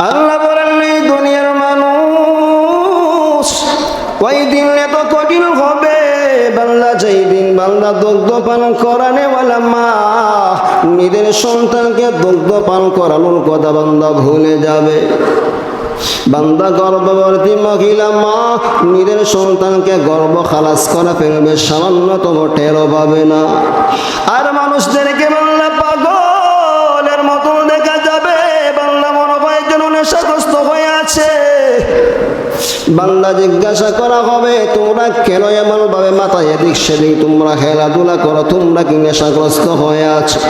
আল্লাহ বলেন এই দুনিয়ার মানুষ ওই দিন এত কঠিন হবে বান্দা, যেই দিন বান্দা দুগ্ধ পান করানেওয়ালা মা নিজের সন্তানকে দুগ্ধ পান করানোর কথা বান্দা ভুলে যাবে। বান্দা গর্ভবতী মহিলা মা নিজের সন্তানকে গর্ভ খালাস করা ফেলবে, সামান্যতম টেরও পাবে না। আর মানুষদেরকে বান্দা পাগলের মতন দেখা যাবে, বান্দা মনে হয় যেন নেশাগ্রস্ত হয়ে আছে। বান্দা জিজ্ঞাসা করা হবে তোমরা কেন এমন ভাবে মাথায় এদিক সেদিক তোমরা খেলাধুলা করো, তোমরা কি নেশাগ্রস্ত হয়ে আছো?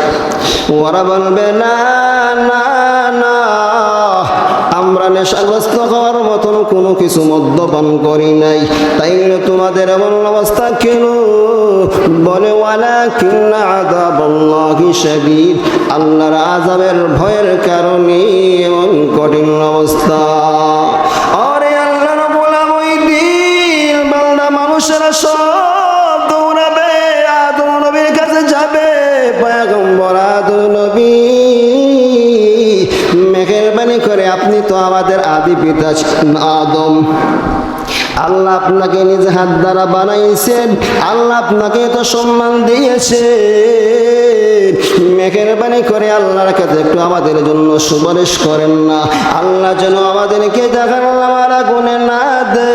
ওরা বলবে না না না, আমরা নেশাগ্রস্ত হওয়ার মতন কোনো কিছু মদ্যপান করি নাই, তাইলে তোমাদের এমন অবস্থা কেন? বলে ওয়ালাকিন্না আযাবাল্লাহি শাদীদ, আল্লাহর আযাবের ভয়ের কারণে এমন কঠিন অবস্থা। আরে আল্লাহর গোলাম ওই দিন বান্দা মানুষেরা সব দৌড়াবে, আদম নবীর কাছে যাবে। পয়গম্বর আদম নবী মেহেরবানি করে আপনি তো আমাদের আদি পিতা আদম, আল্লাহ আপনাকে নিজ হাত দ্বারা বানাইছেন, আল্লাহ আপনাকে তো সম্মান দিয়েছে, মেহেরবানি করে আল্লাহর কাছে একটু আমাদের জন্য সুপারিশ করেন না, আল্লাহ যেন আমাদেরকে জাহান্নামের আগুনে না দে।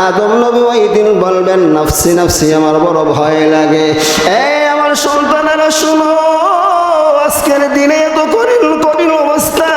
আদম নবী ওই দিন বলবেন নাফসি নাফসি, আমার বড় ভয় লাগে। এই আমার সন্তানেরা শুনো, আজকের দিনে এত কঠিন অবস্থা,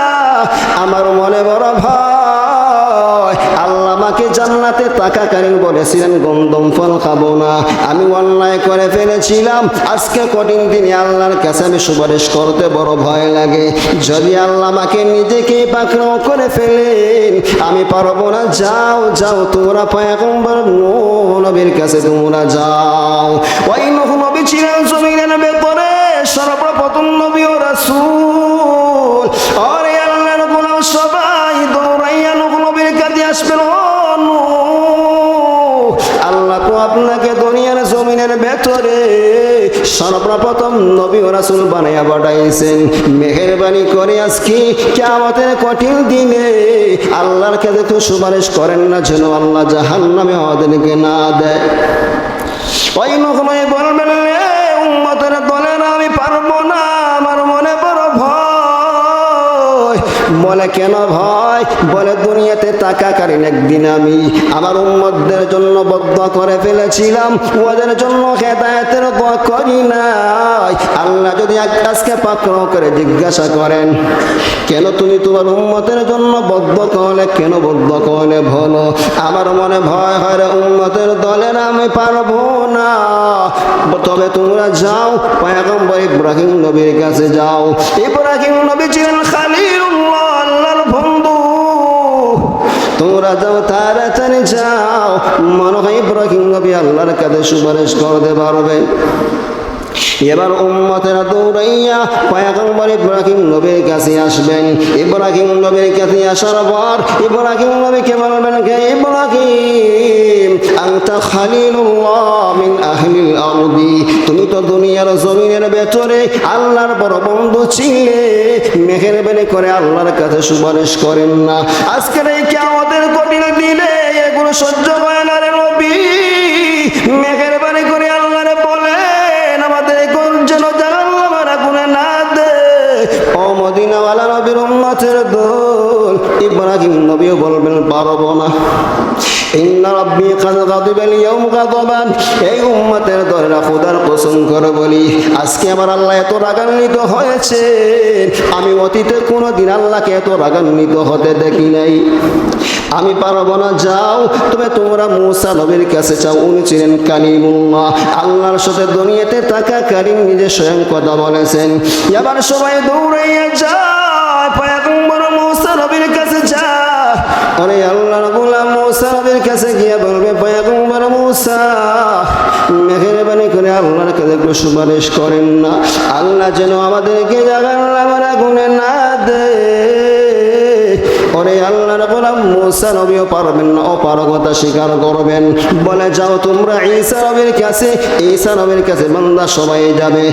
আমার মনে বড় ভয়। আল্লাহ আমাকে জান্নাতে থাকাকালীন বলেছিলেন গন্ধম ফল খাবো না, আমি অন্যায় করে ফেলেছিলাম, আজকে কঠিন দিনে আল্লাহর কাছে আমি সুপারিশ করতে বড় ভয় লাগে। যদি আল্লাহ আমাকে নিজেকে পাকড়াও করে ফেলেন আমি পারবো না। যাও যাও তোমরা পয়গম্বর নূহ নবীর কাছে তোমরা যাও। ওই নূহ নবী ছিলেন জমিনের ভেতরে সর্বপ্রথম নবী ও রাসূল। আরে আল্লাহর গোলাম সবাই দৌড়াইয়া নূহ নবীর কাছে আসবেন। আল্লাহ তো আপনাকে দুনিয়ার জমিনের ভেতরে সর্বপ্রথম নবী ও রাসূল বানাইয়া পাঠাইছেন, মেহেরবানি করে আজকে কিয়ামতের কঠিন দিনে আল্লাহর কাছে একটু সুপারিশ করেন না, যেন আল্লাহ জাহান্নামে আমাদেরকে না দেয়। ওই নূহ নবী বলবেন উম্মতের দলের আমি পারবো না, আমার মনে বড় ভয়। বলে কেন ভয়? বলে দুনিয়াতে থাকাকালীন একদিন আমি আমার উম্মতদের জন্য বদ্ধ করে ফেলেছিলাম, ওদের জন্য হেদায়েতের দোয়া করি নাই। আল্লাহ যদি আজকে পাকড়াও করে জিজ্ঞাসা করেন কেন তুমি তোমার উম্মতের জন্য বদ্ধ করলে, কেন বদ্ধ করলে বলো, আমার মনে ভয় হয় রে উম্মতের দলের আমি পারবো না। তবে তোমরা যাও পয়গম্বর ইব্রাহিম নবীর কাছে যাও। ইব্রাহিম নবী ছিলেন খলিলুল্লাহ, আল্লাহর বন্ধু। তোমরা যাও, তাড়াতাড়ি যাও, মনে হয় ইব্রাহিম নবী আল্লাহর কাছে সুপারিশ করতে পারবে। এবার উম্মতেরা দৌড়াইয়া পয়গম্বর ইব্রাহিম নবীর কাছে আসবেন। ইব্রাহিম নবীর কাছে আসার পর ইব্রাহিম নবীকে বলবেন কে ইব্রাহিম আনতা খলিলুল্লাহ মিন আহলিল আরদি, তুমি তো দুনিয়ার জমিনের ভেতরে আল্লাহর বড় বন্ধু ছিলে, মেহেরবানি করে আল্লাহর কাছে সুপারিশ করেন না। আজকের এই কিয়ামতের কঠিন দিনে এগুলো সহ্য হয় না রে নবী, মেহেরবানি করে আল্লাহরে বলেন আমাদের যেন জাহান্নামের আগুনে না দে। ও মদিনাওয়ালা নবীর উম্মতের দল, ইব্রাহিম নবীও বলবেন পারবো না। ইন্না রাব্বি কাদ গাদিবা আল-ইয়াওম গাদাবান, এই উম্মতের দলেরা খোদার কসম করে বলি আজকে আমার আল্লাহ এত রাগান্বিত হয়েছে, আমি অতীতে কোনোদিন আল্লাহকে এত রাগান্বিত হতে দেখি নাই, আমি পারবো না। যাও তবে তোমরা মূসা নবীর কাছে যাও, উনি ছিলেন কালিমুল্লাহ, আল্লাহর সাথে দুনিয়াতে থাকাকালীন নিজে স্বয়ং কথা বলেছেন। এবার সবাই দৌড়াইয়া যায় পয়গম্বর মূসা নবীর কাছে যায়। আরে আল্লাহর গোলাম মূসা নবীর কাছে গিয়ে বলবে পয়গম্বর মূসা মেহেরবানি করে আল্লাহর কাছে একটু সুপারিশ করেন না, আল্লাহ যেন আমাদেরকে জাহান্নামের আগুনে না দেয়। ওরে আল্লাহর গোলাম মূসা নবীও পারবেন না, অপারগতা স্বীকার করবেন। বলে যাও তোমরা ঈসা নবীর কাছে, ঈসা নবীর কাছে বান্দা সবাই যাবে।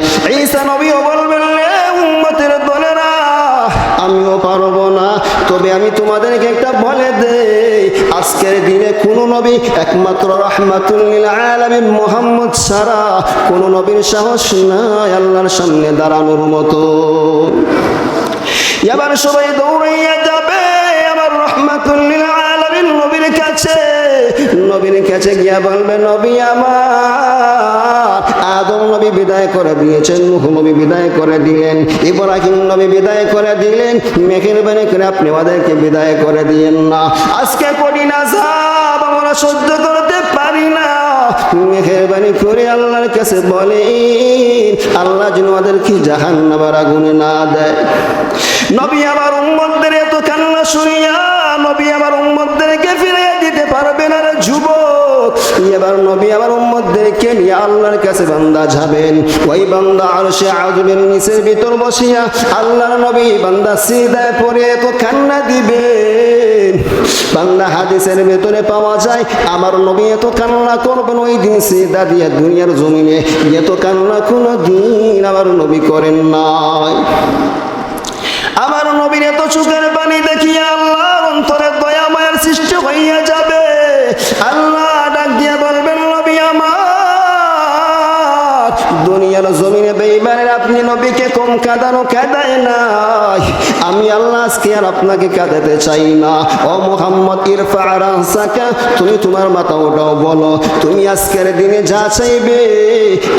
ঈসা নবীও বলবেন উম্মতের দলেরা আমিও আমিও পারবো না। তবে আমি তোমাদেরকে একটা বলে দেই, আজকের দিনে কোনো নবী একমাত্র রাহমাতুল লিল আলামিন মুহাম্মদ ছাড়া কোনো নবীর সাহস নাই আল্লাহর সামনে দাঁড়ানোর মতো। এবার সবাই দৌড়াইয়া যাবে আমার রাহমাতুল লিল আলামিন নবীর কাছে। নবীর কাছে গিয়া বলবে, নবী আমার আদম নবী বিদায় করে দিয়েছেন, নূহ নবী বিদায় করে দিলেন, ইব্রাহিম নবী বিদায় করে দিলেন, মেহেরবানি করে আপনি ওদেরকে বিদায় করে দিয়েন না। আজকে কঠিন আযাব আমরা সহ্য করতে পারি না, মেহেরবানি করে আল্লাহর কাছে বলেন আল্লাহ যেন ওদেরকে জাহান্নামের আগুনে না দেয়। নবী আমার উম্মতদের এত কান্না শুনিয়া নবী আমার উম্মতদেরকে ফিরিয়ে দিতে পারবেন না রে যুবক। এবার নবী আমার উম্মতদেরকে নিয়ে আল্লাহর কাছে বান্দা যাবেন। ওই বান্দা আরশে আযমের নিচের ভিতর বসিয়া আল্লাহর নবী বান্দা সিজদায় পড়ে এত কান্না দিবেন। বান্দা হাদিসের ভিতরে পাওয়া যায় আমার নবী এত কান্না করবেন ওই দিন সিজদা দিয়ে দুনিয়ার জমিনে এত কান্না কোনো দিন আমার নবী করেন নাই। আমার নবীর এত চোখের পানি দেখিয়া আল্লাহর অন্তরে দয়া মায়ার সৃষ্টি হইয়া যাবে। আল্লাহ ডাক দিয়া বলবেন, নবী আমার দুনিয়ার জমিনে বেঈমানের আপনি নবীকে কম কাঁদানো কাঁদায় নাই, আমি আল্লাহ আজকে আর আপনাকে কাঁদাতে চাই না। ও মুহাম্মদ ইরফা রাসাকা, তুমি তোমার মাথা ওঠাও, বলো তুমি আজকের দিনে যা চাইবে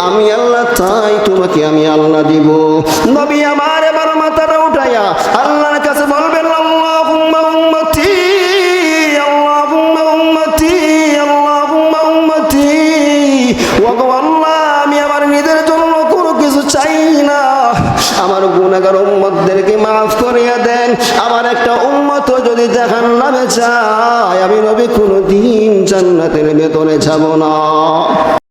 আমি আল্লাহ তাই তোমাকে আমি আল্লাহ দিব। নবী আমার এবার মাথাটা উঠাইয়া আল্লাহর কাছে বলবেন, আল্লাহুম্মা উম্মতি আল্লাহুম্মা উম্মতি আল্লাহুম্মা উম্মতি। ওগো আল্লাহ আমি আমার নিজের জন্য কোনো কিছু চাই না, আমার গুনাহগার উম্মতদেরকে মাফ করিয়া দেন। আমার একটা উম্মত যদি জাহান্নামে যায় আমি নবী কোনোদিন জান্নাতের ভেতরে যাব না।